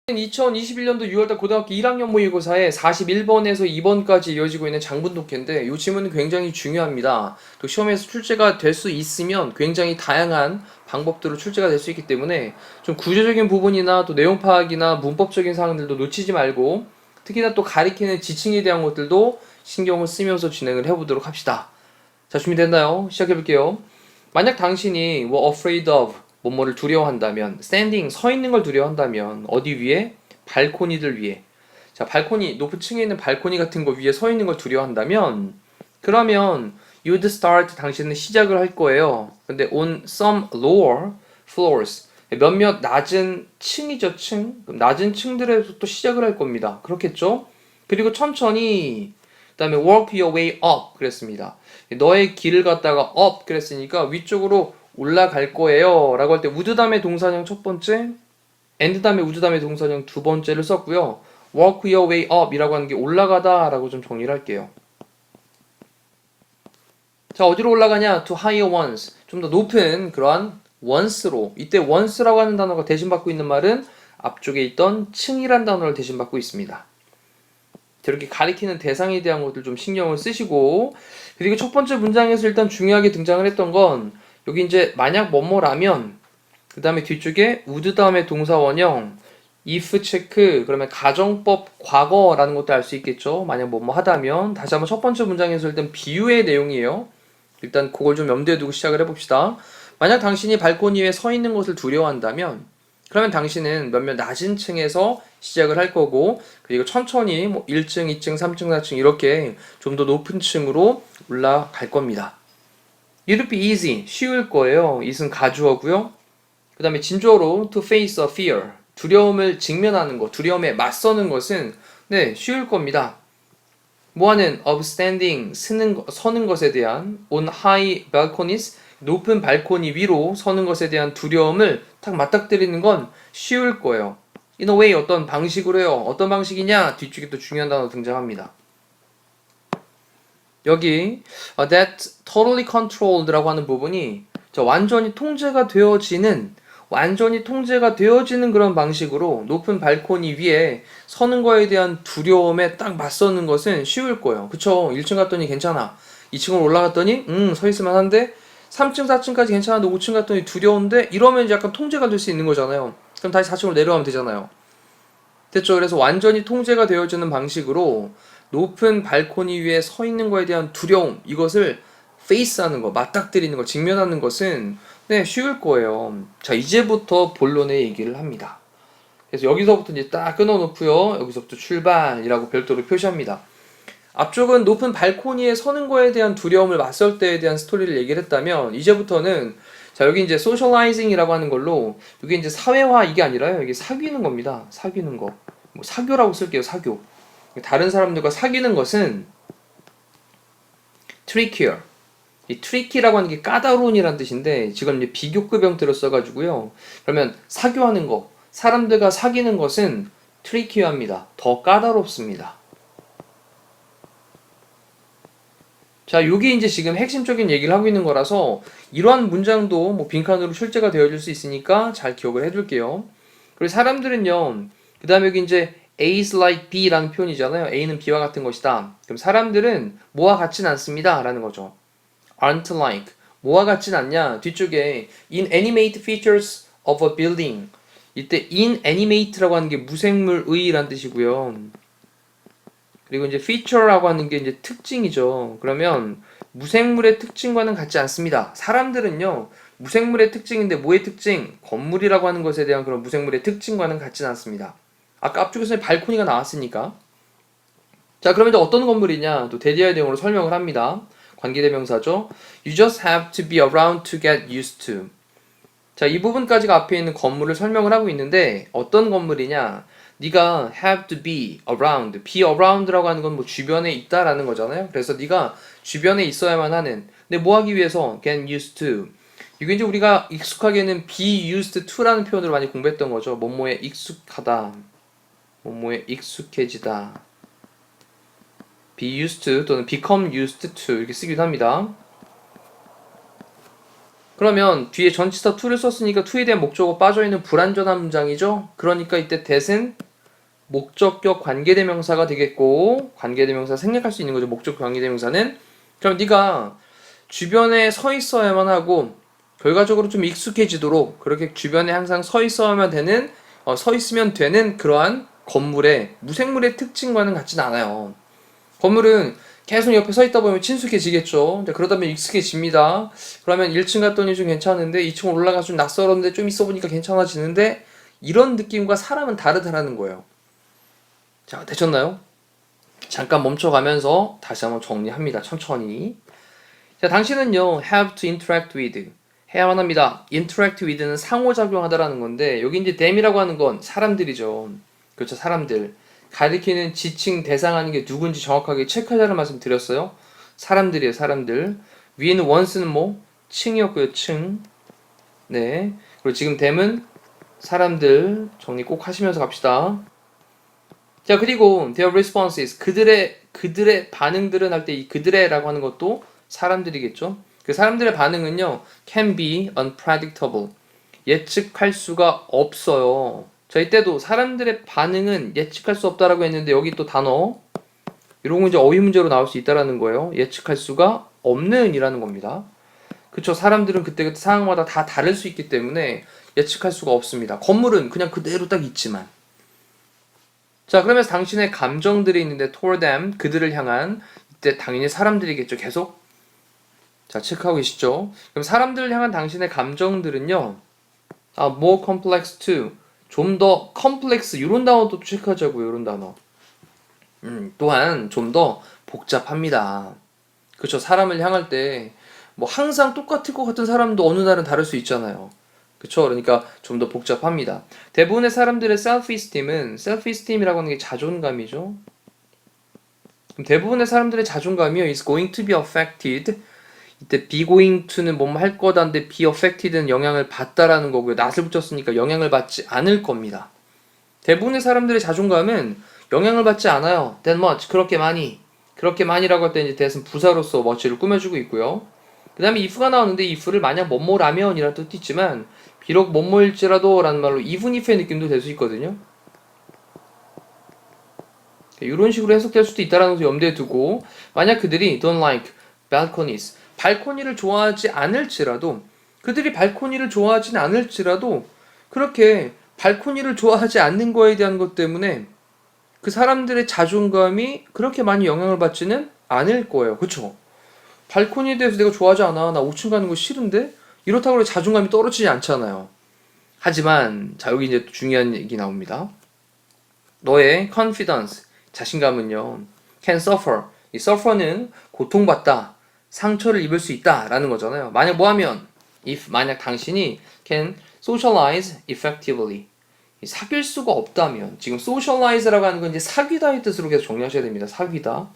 (2021년도 6월달) 고등학교 1학년 모의고사에 41번에서 2번까지 이어지고 있는 장문 독해인데 이 지문은 굉장히 중요합니다. 또 시험에서 출제가 될 수 있으면 굉장히 다양한 방법들로 출제가 될 수 있기 때문에 좀 구조적인 부분이나 또 내용 파악이나 문법적인 사항들도 놓치지 말고 특히나 또 가리키는 지칭에 대한 것들도 신경을 쓰면서 진행을 해보도록 합시다. 자, 준비됐나요? 시작해볼게요. 만약 당신이 afraid of 뭐뭐를 두려워한다면, standing 서 있는 걸 두려워한다면 어디 위에? 발코니들 위에. 자, 발코니, 높은 층에 있는 발코니 같은 거 위에 서 있는 걸 두려워한다면 그러면 you'd start, 당신은 시작을 할 거예요. 근데 on some lower floors, 몇몇 낮은 층이죠, 층. 그럼 낮은 층들에서 또 시작을 할 겁니다. 그렇겠죠? 그리고 천천히 그 다음에 work your way up 그랬습니다. 너의 길을 갖다가 up 그랬으니까 위쪽으로 올라갈 거예요 라고 할 때 would 다음에 동사형 첫 번째, and 다음에 would 다음에 동사형 두 번째를 썼고요. work your way up 이라고 하는 게 올라가다 라고 좀 정리를 할게요. 자, 어디로 올라가냐? to higher ones, 좀 더 높은 그러한 once로. 이때 once라고 하는 단어가 대신받고 있는 말은 앞쪽에 있던 층이란 단어를 대신받고 있습니다. 이렇게 가리키는 대상에 대한 것들 좀 신경을 쓰시고, 그리고 첫 번째 문장에서 일단 중요하게 등장을 했던 건 여기 이제 만약 뭐뭐라면 그 다음에 뒤쪽에 would 다음에 동사 원형 if 체크, 그러면 가정법 과거라는 것도 알 수 있겠죠. 만약 뭐뭐 하다면. 다시 한번 첫 번째 문장에서 일단 비유의 내용이에요. 일단 그걸 좀 염두에 두고 시작을 해봅시다. 만약 당신이 발코니 위에 서 있는 것을 두려워한다면 그러면 당신은 몇몇 낮은 층에서 시작을 할 거고, 그리고 천천히 1층, 2층, 3층, 4층 이렇게 좀 더 높은 층으로 올라갈 겁니다. It'll be easy, 쉬울 거예요. it은 가주어고요. 그 다음에 진주어로 to face a fear, 두려움을 직면하는 것, 두려움에 맞서는 것은 쉬울 겁니다. 뭐하는? of standing, 서는 것에 대한 on high balconies, 높은 발코니 위로 서는 것에 대한 두려움을 딱 맞닥뜨리는 건 쉬울 거예요. In a way, 어떤 방식으로 해요. 어떤 방식이냐? 뒤쪽에 또 중요한 단어 등장합니다. 여기 that totally controlled라고 하는 부분이 완전히 통제가 되어지는 그런 방식으로 높은 발코니 위에 서는 거에 대한 두려움에 딱 맞서는 것은 쉬울 거예요. 그쵸? 1층 갔더니 괜찮아. 2층으로 올라갔더니 서 있으면 한데 3층, 4층까지 괜찮은데 5층 갔더니 두려운데 이러면 이제 약간 통제가 될 수 있는 거잖아요. 그럼 다시 4층으로 내려가면 되잖아요. 됐죠? 그래서 완전히 통제가 되어지는 방식으로 높은 발코니 위에 서 있는 거에 대한 두려움, 이것을 페이스하는 거, 맞닥뜨리는 거, 직면하는 것은 쉬울 거예요. 자, 이제부터 본론의 얘기를 합니다. 그래서 여기서부터 이제 딱 끊어놓고요. 여기서부터 출발이라고 별도로 표시합니다. 앞쪽은 높은 발코니에 서는 거에 대한 두려움을 맞설 때에 대한 스토리를 얘기를 했다면, 이제부터는 자, 여기 이제 소셜라이징이라고 하는 걸로 여기 이제 사회화 이게 아니라요. 이게 사귀는 겁니다. 사귀는 거. 사교라고 쓸게요. 사교. 다른 사람들과 사귀는 것은 trickier. 이 tricky라고 하는 게 까다로운이라는 뜻인데 지금 이제 비교급 형태로 써가지고요. 그러면 사교하는 거, 사람들과 사귀는 것은 tricky합니다. 더 까다롭습니다. 자, 요게 이제 지금 핵심적인 얘기를 하고 있는 거라서 이러한 문장도 빈칸으로 출제가 되어질 수 있으니까 잘 기억을 해둘게요. 그리고 사람들은요, 그 다음에 여기 이제 A's like B라는 표현이잖아요. A는 B와 같은 것이다. 그럼 사람들은 뭐와 같진 않습니다. 라는 거죠. aren't like. 뭐와 같진 않냐? 뒤쪽에 inanimate features of a building. 이때 inanimate라고 하는 게 무생물의 라는 뜻이고요. 그리고 이제 feature라고 하는 게 이제 특징이죠. 그러면 무생물의 특징과는 같지 않습니다. 사람들은요, 무생물의 특징인데 뭐의 특징? 건물이라고 하는 것에 대한 그런 무생물의 특징과는 같지는 않습니다. 아까 앞쪽에서 발코니가 나왔으니까. 자, 그러면 이제 어떤 건물이냐? 또 대디어의 내용으로 설명을 합니다. 관계대명사죠. You just have to be around to get used to. 자, 이 부분까지가 앞에 있는 건물을 설명을 하고 있는데 어떤 건물이냐? 네가 have to be around. be around라고 하는 건 주변에 있다라는 거잖아요. 그래서 네가 주변에 있어야만 하는. 근데 뭐 하기 위해서? get used to. 이게 이제 우리가 익숙하게는 be used to라는 표현으로 많이 공부했던 거죠. 뭐뭐에 익숙하다. 뭐뭐에 익숙해지다. be used to 또는 become used to 이렇게 쓰기도 합니다. 그러면 뒤에 전치사 to를 썼으니까 to에 대한 목적어 빠져있는 불완전한 문장이죠. 그러니까 이때 that은 목적격 관계대명사가 되겠고, 관계대명사 생략할 수 있는 거죠. 목적 관계대명사는. 그럼 네가 주변에 서 있어야만 하고 결과적으로 좀 익숙해지도록 그렇게 주변에 항상 서 있어야만 되는 서 있으면 되는 그러한 건물의 무생물의 특징과는 같진 않아요. 건물은 계속 옆에 서 있다 보면 친숙해지겠죠. 그러다 보면 익숙해집니다. 그러면 1층 갔더니 좀 괜찮은데 2층 올라가서 좀 낯설었는데 좀 있어 보니까 괜찮아지는데 이런 느낌과 사람은 다르다라는 거예요. 자, 되셨나요? 잠깐 멈춰가면서 다시 한번 정리합니다. 천천히. 자, 당신은요, have to interact with. 해야만 합니다. interact with는 상호작용하다라는 건데, 여기 이제 them이라고 하는 건 사람들이죠. 그렇죠, 사람들. 가리키는 지칭, 대상하는 게 누군지 정확하게 체크하자는 말씀 드렸어요. 사람들이에요, 사람들. 위에는 once는 뭐? 층이었고요, 층. 네. 그리고 지금 them은 사람들. 정리 꼭 하시면서 갑시다. 자, 그리고 their responses, 그들의 반응들은 할 때 이 그들의라고 하는 것도 사람들이겠죠. 그 사람들의 반응은요, can be unpredictable. 예측할 수가 없어요. 자, 이때도 사람들의 반응은 예측할 수 없다라고 했는데 여기 또 단어 이런 거 이제 어휘 문제로 나올 수 있다라는 거예요. 예측할 수가 없는 이라는 겁니다. 그쵸? 사람들은 그때그때 상황마다 다 다를 수 있기 때문에 예측할 수가 없습니다. 건물은 그냥 그대로 딱 있지만. 자, 그러면서 당신의 감정들이 있는데 toward them, 그들을 향한 이때 당연히 사람들이겠죠. 계속. 자, 체크하고 계시죠? 그럼 사람들을 향한 당신의 감정들은요. more complex too. 좀 더 complex 이런 단어도 체크하자고요. 이런 단어. 또한 좀 더 복잡합니다. 그렇죠? 사람을 향할 때 뭐 항상 똑같을 것 같은 사람도 어느 날은 다를 수 있잖아요. 그쵸? 그러니까 좀 더 복잡합니다. 대부분의 사람들의 self-esteem은 self-esteem이라고 하는 게 자존감이죠. 그럼 대부분의 사람들의 자존감이요 is going to be affected. 이때 be going to는 뭐뭐 할 거다인데 be affected는 영향을 받다라는 거고요. not을 붙였으니까 영향을 받지 않을 겁니다. 대부분의 사람들의 자존감은 영향을 받지 않아요. that much. 그렇게 많이라고 할 때 이제 that은 부사로서 much를 꾸며주고 있고요. 그 다음에 if가 나왔는데 if를 만약 뭐뭐라면 이라는 뜻도 있지만 비록 뭐뭐일지라도 라는 말로 even if의 느낌도 될 수 있거든요. 이런 식으로 해석될 수도 있다는 것을 염두에 두고 만약 그들이 don't like balconies 발코니를 좋아하지 않을지라도 그들이 발코니를 좋아하진 않을지라도 그렇게 발코니를 좋아하지 않는 거에 대한 것 때문에 그 사람들의 자존감이 그렇게 많이 영향을 받지는 않을 거예요. 그쵸? 발코니에 대해서 내가 좋아하지 않아. 나 5층 가는 거 싫은데? 이렇다고 해서 자존감이 떨어지지 않잖아요. 하지만 자 여기 이제 중요한 얘기 나옵니다. 너의 confidence, 자신감은요. can suffer. 이 suffer는 고통받다, 상처를 입을 수 있다 라는 거잖아요. 만약 뭐하면 if 만약 당신이 can socialize effectively 사귈 수가 없다면 지금 socialize라고 하는 건 이제 사귀다의 뜻으로 계속 정리하셔야 됩니다. 사귀다.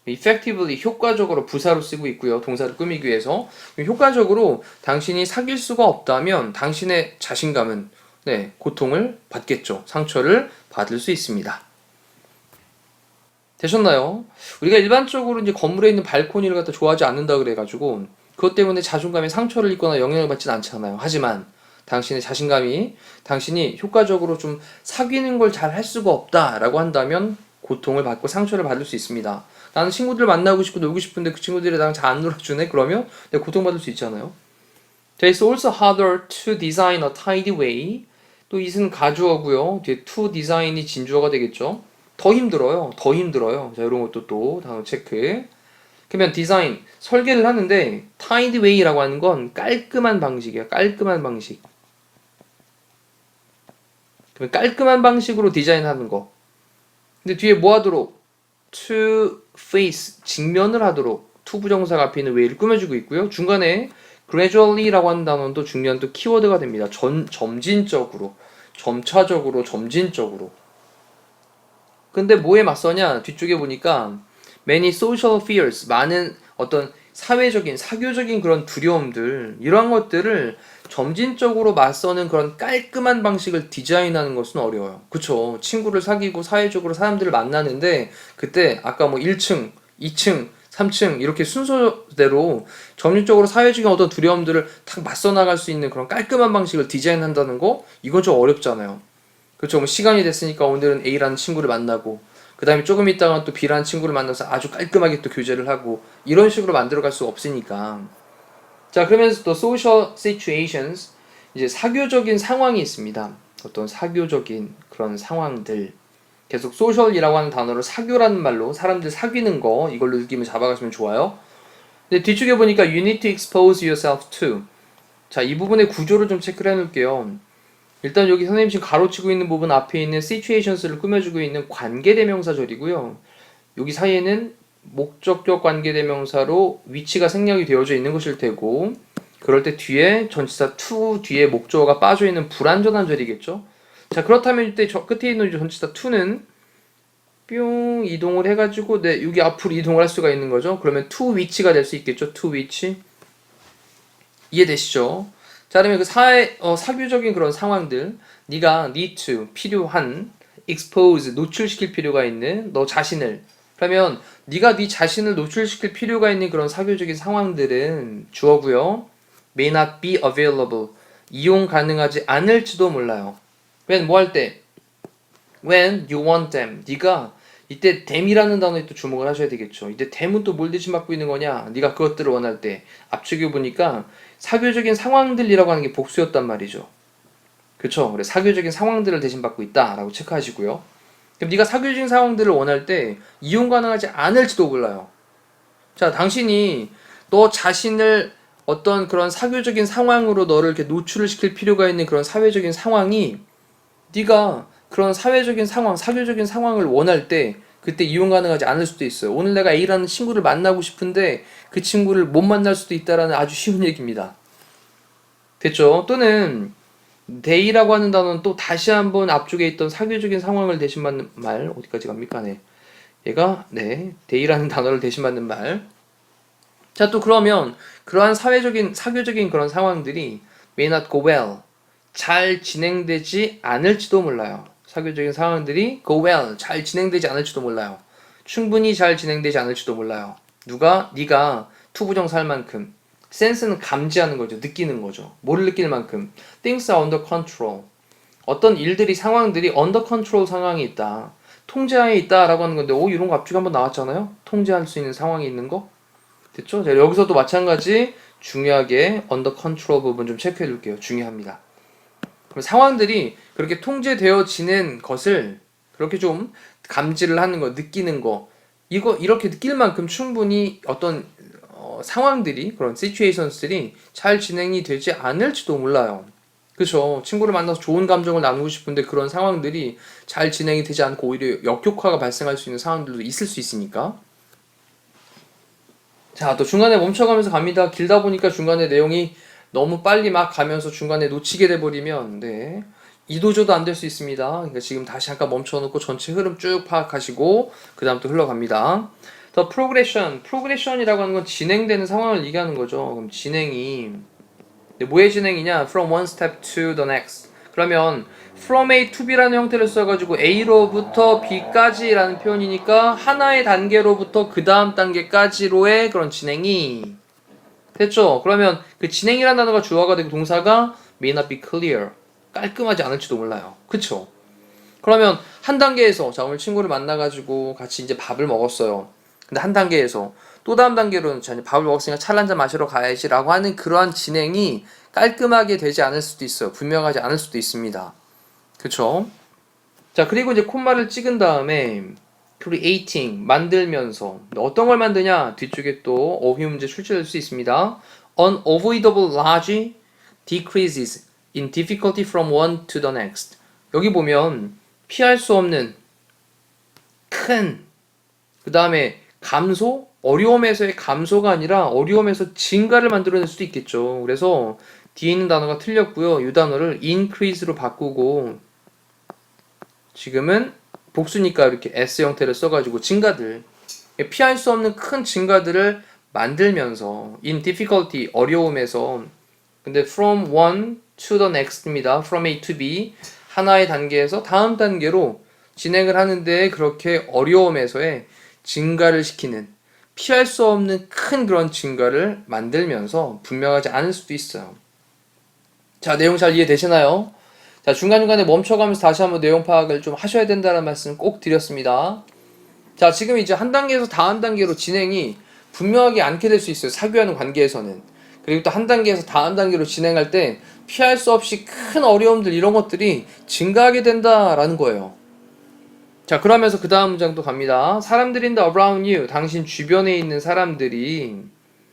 effectively 효과적으로 부사로 쓰고 있고요. 동사를 꾸미기 위해서 효과적으로 당신이 사귈 수가 없다면 당신의 자신감은 고통을 받겠죠. 상처를 받을 수 있습니다. 되셨나요? 우리가 일반적으로 이제 건물에 있는 발코니를 갖다 좋아하지 않는다 그래가지고 그것 때문에 자존감에 상처를 입거나 영향을 받진 않잖아요. 하지만 당신의 자신감이 당신이 효과적으로 좀 사귀는 걸 잘 할 수가 없다라고 한다면 고통을 받고 상처를 받을 수 있습니다. 나는 친구들 만나고 싶고 놀고 싶은데 그 친구들이 나랑 잘 안 놀아주네? 그러면 내가 고통받을 수 있잖아요. It's also harder to design a tidy way. 또 it은 가주어고요. 뒤에 to design이 진주어가 되겠죠. 더 힘들어요. 자, 이런 것도 또 다음 체크. 그러면 디자인, 설계를 하는데 tidy way라고 하는 건 깔끔한 방식이에요. 깔끔한 방식. 그러면 깔끔한 방식으로 디자인하는 거. 근데 뒤에 뭐 하도록? to face, 직면을 하도록 to 부정사가 앞에 있는 way를 꾸며주고 있고요. 중간에 gradually라고 하는 단어는 또 중요한 또 키워드가 됩니다. 점진적으로, 점차적으로, 점진적으로. 근데 뭐에 맞서냐? 뒤쪽에 보니까 many social fears, 많은 어떤 사회적인, 사교적인 그런 두려움들, 이러한 것들을 점진적으로 맞서는 그런 깔끔한 방식을 디자인하는 것은 어려워요. 그쵸? 친구를 사귀고 사회적으로 사람들을 만나는데 그때 아까 뭐 1층, 2층, 3층 이렇게 순서대로 점진적으로 사회적인 어떤 두려움들을 탁 맞서 나갈 수 있는 그런 깔끔한 방식을 디자인한다는 거 이건 좀 어렵잖아요. 그렇죠. 뭐 시간이 됐으니까 오늘은 A라는 친구를 만나고 그 다음에 조금 있다가 또 B라는 친구를 만나서 아주 깔끔하게 또 교제를 하고 이런 식으로 만들어갈 수 없으니까. 자, 그러면서 또 social situations, 이제 사교적인 상황이 있습니다. 어떤 사교적인 그런 상황들. 계속 social이라고 하는 단어를 사교라는 말로 사람들 사귀는 거 이걸로 느낌을 잡아가시면 좋아요. 근데 뒤쪽에 보니까 you need to expose yourself to. 자, 이 부분의 구조를 좀 체크를 해놓을게요. 일단 여기 선생님 지금 가로치고 있는 부분 앞에 있는 situations를 꾸며주고 있는 관계대명사절이고요. 여기 사이에는 목적격 관계대명사로 위치가 생략이 되어져 있는 것일 테고 그럴 때 뒤에 전치사 to 뒤에 목적어가 빠져 있는 불완전한 절이겠죠. 자, 그렇다면 이때 저 끝에 있는 전치사 to는 뿅 이동을 해가지고 네 여기 앞으로 이동을 할 수가 있는 거죠. 그러면 to 위치가 될 수 있겠죠. to 위치 이해되시죠? 자, 그러면 그 사교적인 그런 상황들, 네가 need to, 필요한, expose, 노출시킬 필요가 있는 너 자신을. 그러면 네가 네 자신을 노출시킬 필요가 있는 그런 사교적인 상황들은 주어고요. may not be available, 이용 가능하지 않을지도 몰라요. when 뭐 할 때? when you want them, 네가 이때 them이라는 단어에 또 주목을 하셔야 되겠죠. 이때 them은 또 뭘 대신받고 있는 거냐? 네가 그것들을 원할 때. 앞쪽에 보니까 사교적인 상황들이라고 하는 게 복수였단 말이죠. 그쵸? 그래 사교적인 상황들을 대신받고 있다라고 체크하시고요. 그럼 네가 사교적인 상황들을 원할 때 이용 가능하지 않을지도 몰라요. 자, 당신이 너 자신을 어떤 그런 사교적인 상황으로 너를 이렇게 노출을 시킬 필요가 있는 그런 사회적인 상황이 네가 그런 사회적인 상황, 사교적인 상황을 원할 때 그때 이용 가능하지 않을 수도 있어요. 오늘 내가 A라는 친구를 만나고 싶은데 그 친구를 못 만날 수도 있다라는 아주 쉬운 얘기입니다. 됐죠? 또는 they라고 하는 단어는 또 다시 한번 앞쪽에 있던 사교적인 상황을 대신 받는 말 어디까지 갑니까? 네. 얘가 they라는 단어를 대신 받는 말. 자, 또 그러면 그러한 사교적인 그런 상황들이 may not go well, 잘 진행되지 않을지도 몰라요. 사교적인 상황들이 go well, 잘 진행되지 않을지도 몰라요. 충분히 잘 진행되지 않을지도 몰라요. 네가 투부정사 할 만큼. 센스는 감지하는 거죠. 느끼는 거죠. 뭐를 느낄 만큼. things are under control. 어떤 일들이, 상황들이 under control 상황이 있다. 통제하에 있다라고 하는 건데, 이런 거 앞쪽에 한번 나왔잖아요? 통제할 수 있는 상황이 있는 거? 됐죠? 자, 여기서도 마찬가지 중요하게 under control 부분 좀 체크해 둘게요. 중요합니다. 그럼 상황들이 그렇게 통제되어지는 것을 그렇게 좀 감지를 하는 거, 느끼는 거, 이렇게 느낄 만큼 충분히 어떤 상황들이, 그런 situations들이 잘 진행이 되지 않을지도 몰라요. 그쵸? 친구를 만나서 좋은 감정을 나누고 싶은데 그런 상황들이 잘 진행이 되지 않고 오히려 역효과가 발생할 수 있는 상황들도 있을 수 있으니까. 자, 또 중간에 멈춰가면서 갑니다. 길다 보니까 중간에 내용이 너무 빨리 막 가면서 중간에 놓치게 돼버리면 이도저도 안 될 수 있습니다. 그러니까 지금 다시 잠깐 멈춰놓고 전체 흐름 쭉 파악하시고 그 다음 또 흘러갑니다. 더 프로그레션이라고 하는 건 진행되는 상황을 얘기하는 거죠. 그럼 진행이 뭐의 진행이냐? From one step to the next. 그러면 from A to B라는 형태를 써가지고 A로부터 B까지라는 표현이니까 하나의 단계로부터 그 다음 단계까지로의 그런 진행이 됐죠? 그러면 그 진행이라는 단어가 주어가 되고 동사가 may not be clear. 깔끔하지 않을지도 몰라요. 그쵸? 그러면 한 단계에서 자 오늘 친구를 만나가지고 같이 이제 밥을 먹었어요. 근데 한 단계에서 또 다음 단계로는 자 밥을 먹었으니까 차 한잔 마시러 가야지라고 하는 그러한 진행이 깔끔하게 되지 않을 수도 있어요. 분명하지 않을 수도 있습니다. 그쵸? 자 그리고 이제 콤마를 찍은 다음에 creating 만들면서 어떤 걸 만드냐 뒤쪽에 또 어휘 문제 출제될 수 있습니다. unavoidable large decreases in difficulty from one to the next. 여기 보면 피할 수 없는 큰 그 다음에 감소 어려움에서의 감소가 아니라 어려움에서 증가를 만들어낼 수도 있겠죠. 그래서 뒤에 있는 단어가 틀렸고요. 이 단어를 increase로 바꾸고 지금은 복수니까 이렇게 S 형태를 써가지고 증가들 피할 수 없는 큰 증가들을 만들면서 in difficulty 어려움에서 근데 from one to the next입니다. from A to B. 하나의 단계에서 다음 단계로 진행을 하는데 그렇게 어려움에서의 증가를 시키는 피할 수 없는 큰 그런 증가를 만들면서 분명하지 않을 수도 있어요. 자, 내용 잘 이해되시나요? 자, 중간중간에 멈춰가면서 다시 한번 내용 파악을 좀 하셔야 된다는 말씀 꼭 드렸습니다. 자, 지금 이제 한 단계에서 다음 단계로 진행이 분명하게 않게 될 수 있어요. 사귀하는 관계에서는. 그리고 또 한 단계에서 다음 단계로 진행할 때 피할 수 없이 큰 어려움들 이런 것들이 증가하게 된다라는 거예요. 자, 그러면서 그 다음 문장도 갑니다. 사람들인 the around you, 당신 주변에 있는 사람들이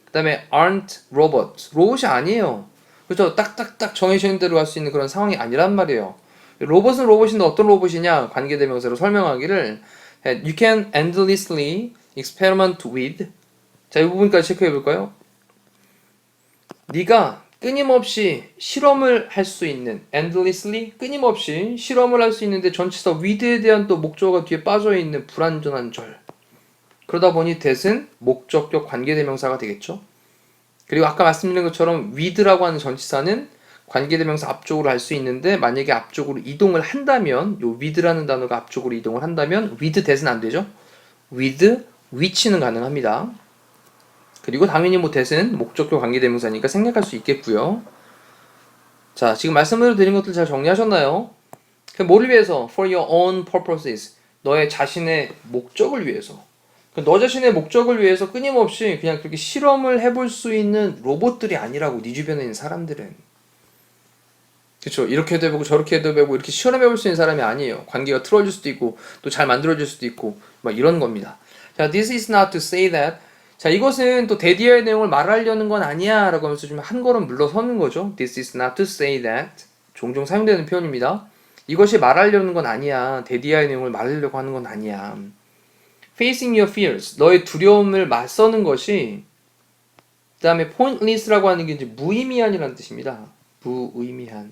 그 다음에 aren't robots, 로봇이 아니에요. 그렇죠? 딱딱딱 정해진 대로 갈 수 있는 그런 상황이 아니란 말이에요. 로봇은 로봇인데 어떤 로봇이냐? 관계대명사로 설명하기를 You can endlessly experiment with. 자, 이 부분까지 체크해 볼까요? 네가 끊임없이 실험을 할 수 있는 endlessly 끊임없이 실험을 할 수 있는데 전치사 with에 대한 또 목적어가 뒤에 빠져 있는 불완전한 절. 그러다 보니 that은 목적격 관계대명사가 되겠죠. 그리고 아까 말씀드린 것처럼 with라고 하는 전치사는 관계대명사 앞쪽으로 할 수 있는데 만약에 앞쪽으로 이동을 한다면 요 with라는 단어가 앞쪽으로 이동을 한다면 with that은 안 되죠. with which는 가능합니다. 그리고 당연히 뭐 that은 목적격 관계대명사니까 생략할 수 있겠고요. 자, 지금 말씀을 드린 것들 잘 정리하셨나요? 뭐를 위해서? For your own purposes. 너의 자신의 목적을 위해서. 너 자신의 목적을 위해서 끊임없이 그냥 그렇게 실험을 해볼 수 있는 로봇들이 아니라고, 네 주변에 있는 사람들은. 그쵸? 이렇게 해도 해보고 저렇게 해도 해보고 이렇게 실험해볼 수 있는 사람이 아니에요. 관계가 틀어질 수도 있고 또 잘 만들어질 수도 있고 막 이런 겁니다. 자, this is not to say that. 자, 이것은 또 데디아의 내용을 말하려는 건 아니야 라고 하면서 좀 한 걸음 물러서는 거죠. This is not to say that. 종종 사용되는 표현입니다. 이것이 말하려는 건 아니야. 데디아의 내용을 말하려고 하는 건 아니야. Facing your fears. 너의 두려움을 맞서는 것이, 그 다음에 pointless라고 하는 게 이제 무의미한이라는 뜻입니다. 무의미한.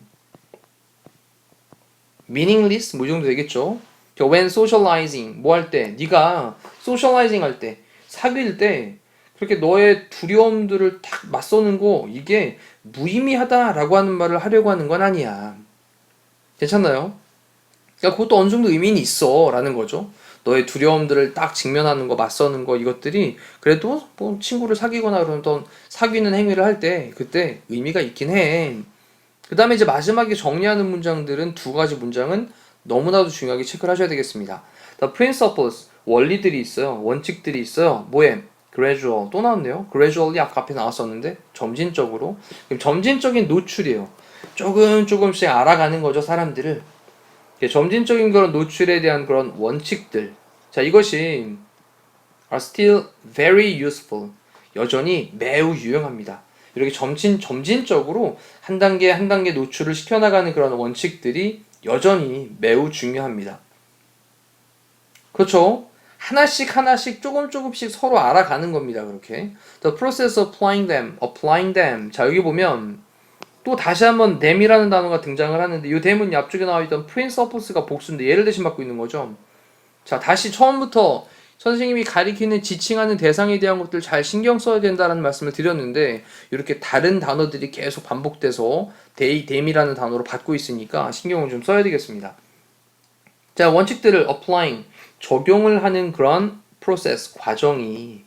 meaningless 뭐 이 정도 되겠죠. when socializing 뭐 할 때, 네가 socializing 할 때, 사귈 때 그렇게 너의 두려움들을 딱 맞서는 거, 이게 무의미하다라고 하는 말을 하려고 하는 건 아니야. 괜찮나요? 그러니까 그것도 어느 정도 의미는 있어 라는 거죠. 너의 두려움들을 딱 직면하는 거, 맞서는 거, 이것들이 그래도 뭐 친구를 사귀거나 그런 어떤 사귀는 행위를 할 때 그때 의미가 있긴 해. 그 다음에 이제 마지막에 정리하는 문장들은 두 가지 문장은 너무나도 중요하게 체크를 하셔야 되겠습니다. The principles, 원리들이 있어요. 원칙들이 있어요. 뭐에? gradual, 또 나왔네요. gradually 아까 앞에 나왔었는데 점진적으로. 점진적인 노출이에요. 조금씩 알아가는 거죠, 사람들을. 점진적인 그런 노출에 대한 그런 원칙들. 자, 이것이 are still very useful. 여전히 매우 유용합니다. 이렇게 점진적으로 한 단계 한 단계 노출을 시켜나가는 그런 원칙들이 여전히 매우 중요합니다. 그렇죠? 하나씩 조금씩 서로 알아가는 겁니다. 그렇게. The process of applying them. 자, 여기 보면 또 다시 한번 them이라는 단어가 등장을 하는데 이 them은 앞쪽에 나와 있던 principles가 복수인데 얘를 대신받고 있는 거죠. 자, 다시 처음부터 선생님이 가리키는 지칭하는 대상에 대한 것들 잘 신경 써야 된다는 말씀을 드렸는데 이렇게 다른 단어들이 계속 반복돼서 them이라는 단어로 받고 있으니까 신경을 좀 써야 되겠습니다. 자, 원칙들을 applying, 적용을 하는 그런 process, 과정이,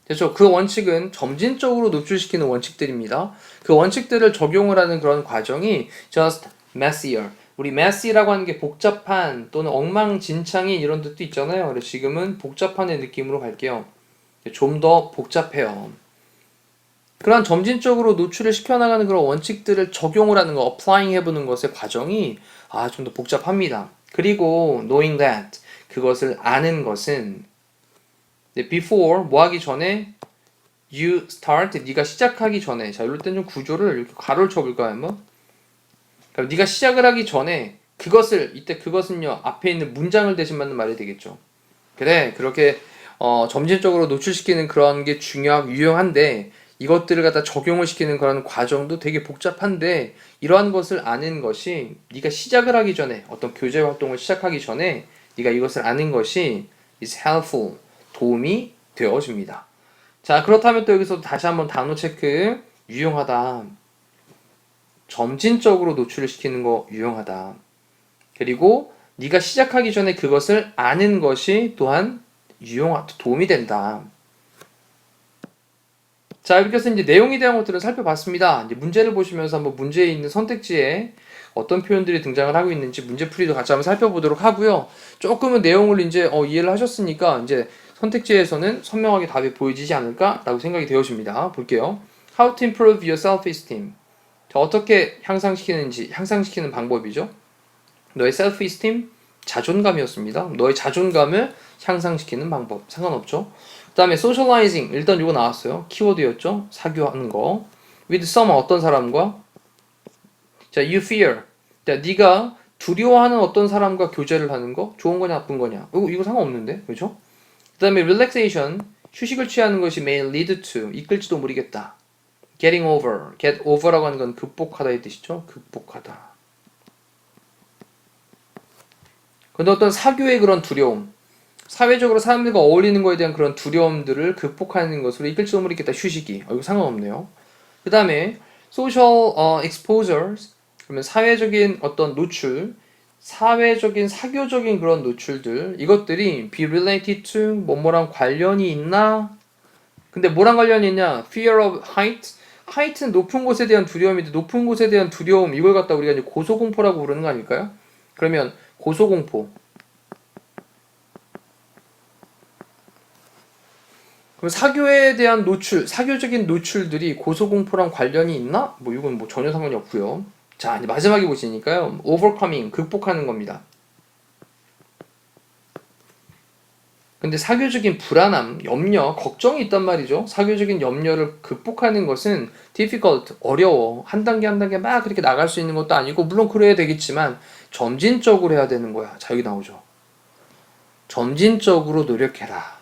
그렇죠. 그 원칙은 점진적으로 노출시키는 원칙들입니다. 그 원칙들을 적용을 하는 그런 과정이 just messier. 우리 messy라고 하는 게 복잡한 또는 엉망진창인 이런 뜻도 있잖아요. 그래서 지금은 복잡한의 느낌으로 갈게요. 좀 더 복잡해요. 그런 점진적으로 노출을 시켜나가는 그런 원칙들을 적용을 하는 거, applying 해보는 것의 과정이 좀 더 복잡합니다. 그리고 knowing that, 그것을 아는 것은 before, 뭐 하기 전에 you start, 네가 시작하기 전에. 자, 이럴 땐 좀 구조를 이렇게 가로를 쳐볼까요, 한번? 그러니까 네가 시작을 하기 전에 그것을, 이때 그것은요, 앞에 있는 문장을 대신받는 말이 되겠죠. 그래, 그렇게 점진적으로 노출시키는 그런 게 중요하고 유용한데 이것들을 갖다 적용을 시키는 그런 과정도 되게 복잡한데 이러한 것을 아는 것이, 네가 시작을 하기 전에, 어떤 교제 활동을 시작하기 전에 네가 이것을 아는 것이 is helpful, 도움이 되어줍니다. 자, 그렇다면 또 여기서 다시 한번 단어 체크. 유용하다. 점진적으로 노출을 시키는 거 유용하다. 그리고 네가 시작하기 전에 그것을 아는 것이 또한 도움이 된다. 자, 이렇게 해서 이제 내용에 대한 것들을 살펴봤습니다. 이제 문제를 보시면서 한번 문제에 있는 선택지에 어떤 표현들이 등장을 하고 있는지 문제풀이도 같이 한번 살펴보도록 하고요. 조금은 내용을 이제 이해를 하셨으니까 이제 선택지에서는 선명하게 답이 보여지지 않을까라고 생각이 되어집니다. 볼게요. How to improve your self-esteem. 자, 어떻게 향상시키는 방법이죠. 너의 self-esteem, 자존감이었습니다. 너의 자존감을 향상시키는 방법, 상관없죠. 그 다음에 socializing, 일단 이거 나왔어요. 키워드였죠. 사교하는 거. with someone, 어떤 사람과. 자, you fear. 자, 네가 두려워하는 어떤 사람과 교제를 하는 거, 좋은 거냐 나쁜 거냐. 이거 상관없는데, 그렇죠? 그 다음에 relaxation, 휴식을 취하는 것이 may lead to, 이끌지도 모르겠다. getting over, get over라고 하는 건 극복하다의 뜻이죠. 극복하다. 근데 어떤 사교의 그런 두려움, 사회적으로 사람들과 어울리는 거에 대한 그런 두려움들을 극복하는 것으로 이끌지도 모르겠다. 휴식이. 이거 상관없네요. 그 다음에 social exposures, 그러면 사회적인 어떤 노출, 사회적인 사교적인 그런 노출들, 이것들이 be related to 뭐뭐랑 관련이 있나? 근데 뭐랑 관련이 있냐? fear of height. height는 높은 곳에 대한 두려움인데 높은 곳에 대한 두려움, 이걸 갖다 우리가 이제 고소공포라고 부르는 거 아닐까요? 그러면 고소공포. 그럼 사교에 대한 노출, 사교적인 노출들이 고소공포랑 관련이 있나? 이건 전혀 상관이 없고요. 자, 이제 마지막에 보시니까요. overcoming, 극복하는 겁니다. 근데 사교적인 불안함, 염려, 걱정이 있단 말이죠. 사교적인 염려를 극복하는 것은 difficult, 어려워. 한 단계 한 단계 막 그렇게 나갈 수 있는 것도 아니고, 물론 그래야 되겠지만 점진적으로 해야 되는 거야. 자, 여기 나오죠. 점진적으로 노력해라.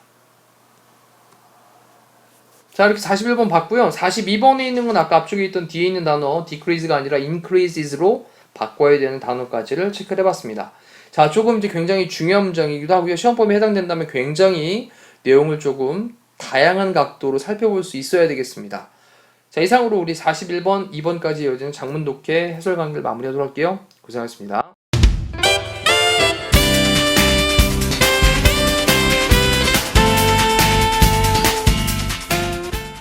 자, 이렇게 41번 봤고요. 42번에 있는 건 아까 앞쪽에 있던 뒤에 있는 단어 decrease가 아니라 increases로 바꿔야 되는 단어까지를 체크를 해봤습니다. 자, 조금 이제 굉장히 중요한 문장이기도 하고요. 시험범위에 해당된다면 굉장히 내용을 조금 다양한 각도로 살펴볼 수 있어야 되겠습니다. 자, 이상으로 우리 41번, 2번까지 이어지는 장문 독해 해설 강의를 마무리하도록 할게요. 고생하셨습니다.